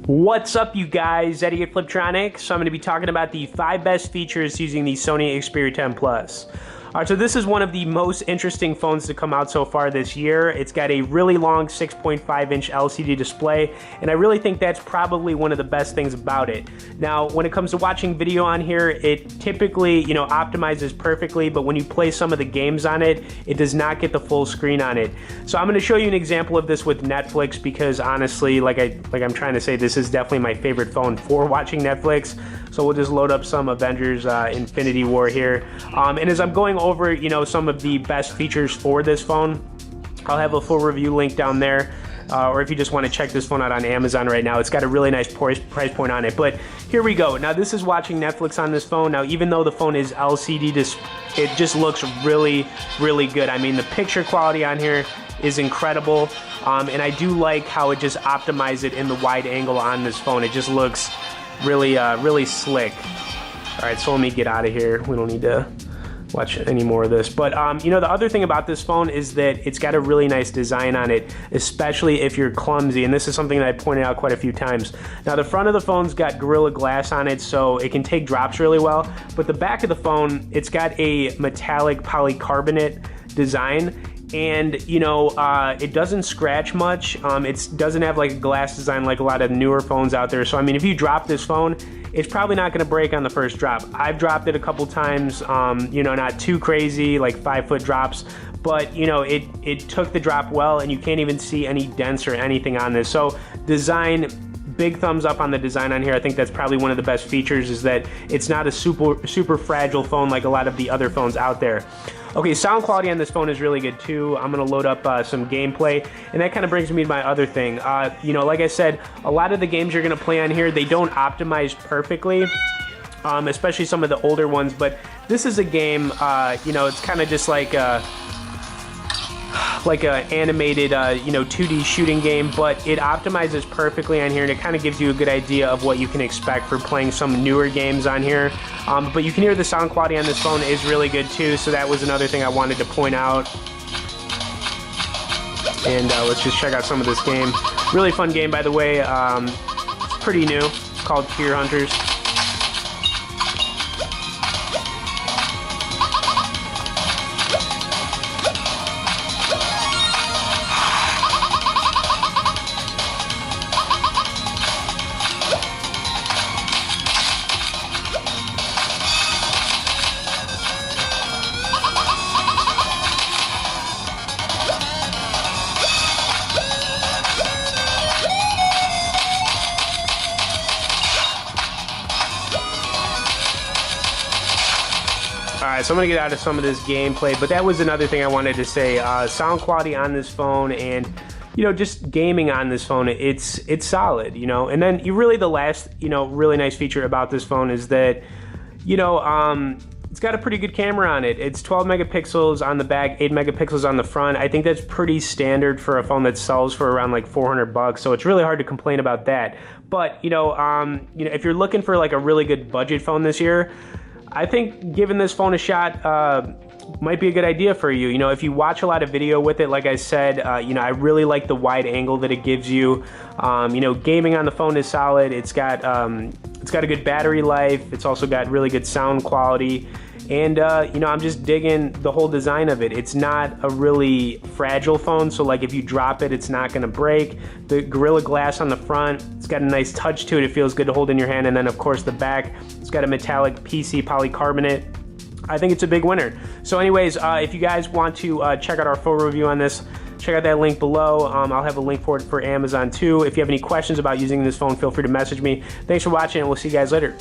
What's up, you guys? Eddie at Fliptroniks. So I'm going to be talking about the 5 best features using the Sony Xperia 10 Plus. Alright, so this is one of the most interesting phones to come out so far this year. It's got a really long 6.5-inch LCD display, and I really think that's probably one of the best things about it. Now, when it comes to watching video on here, it typically, optimizes perfectly, but when you play some of the games on it, it does not get the full screen on it. So I'm going to show you an example of this with Netflix because honestly, like I'm trying to say, this is definitely my favorite phone for watching Netflix. So we'll just load up some Avengers Infinity War here. And as I'm going over, some of the best features for this phone, I'll have a full review link down there. Or if you just want to check this phone out on Amazon right now, it's got a really nice price point on it. But here we go. Now this is watching Netflix on this phone. Now even though the phone is LCD, it just looks really, really good. I mean, the picture quality on here is incredible. And I do like how it just optimized it in the wide angle on this phone. It just looks really, really slick. All right, so let me get out of here. We don't need to watch any more of this. But the other thing about this phone is that it's got a really nice design on it, especially if you're clumsy, and this is something that I pointed out quite a few times. Now the front of the phone's got Gorilla Glass on it, so it can take drops really well, but the back of the phone, it's got a metallic polycarbonate design, and it doesn't scratch much. It doesn't have like a glass design like a lot of newer phones out there. So I mean, if you drop this phone, it's probably not going to break on the first drop. I've dropped it a couple times, not too crazy, like 5-foot drops, but it took the drop well, and you can't even see any dents or anything on this. So design, big thumbs up on the design on here. I think that's probably one of the best features, is that it's not a super fragile phone like a lot of the other phones out there. Okay, sound quality on this phone is really good too. I'm gonna load up some gameplay, and that kind of brings me to my other thing. Like I said, a lot of the games you're gonna play on here, they don't optimize perfectly, especially some of the older ones, but this is a game, it's kind of just like a animated 2D shooting game, but it optimizes perfectly on here, and it kind of gives you a good idea of what you can expect for playing some newer games on here. But you can hear the sound quality on this phone is really good too, so that was another thing I wanted to point out. And let's just check out some of this game. Really fun game, by the way. It's pretty new. It's called Fear Hunters. Alright, so I'm going to get out of some of this gameplay, but that was another thing I wanted to say. Sound quality on this phone, and just gaming on this phone, it's solid, and then the last really nice feature about this phone is that it's got a pretty good camera on it. It's 12 megapixels on the back, 8 megapixels on the front. I think that's pretty standard for a phone that sells for around like $400, so it's really hard to complain about that. But if you're looking for like a really good budget phone this year, I think giving this phone a shot might be a good idea for you. If you watch a lot of video with it, like I said, I really like the wide angle that it gives you. Gaming on the phone is solid. It's got a good battery life. It's also got really good sound quality. And, I'm just digging the whole design of it. It's not a really fragile phone, so like if you drop it, it's not gonna break. The Gorilla Glass on the front, it's got a nice touch to it. It feels good to hold in your hand. And then of course the back, it's got a metallic PC polycarbonate. I think it's a big winner. So anyways, if you guys want to check out our full review on this, check out that link below. I'll have a link for it for Amazon too. If you have any questions about using this phone, feel free to message me. Thanks for watching, and we'll see you guys later.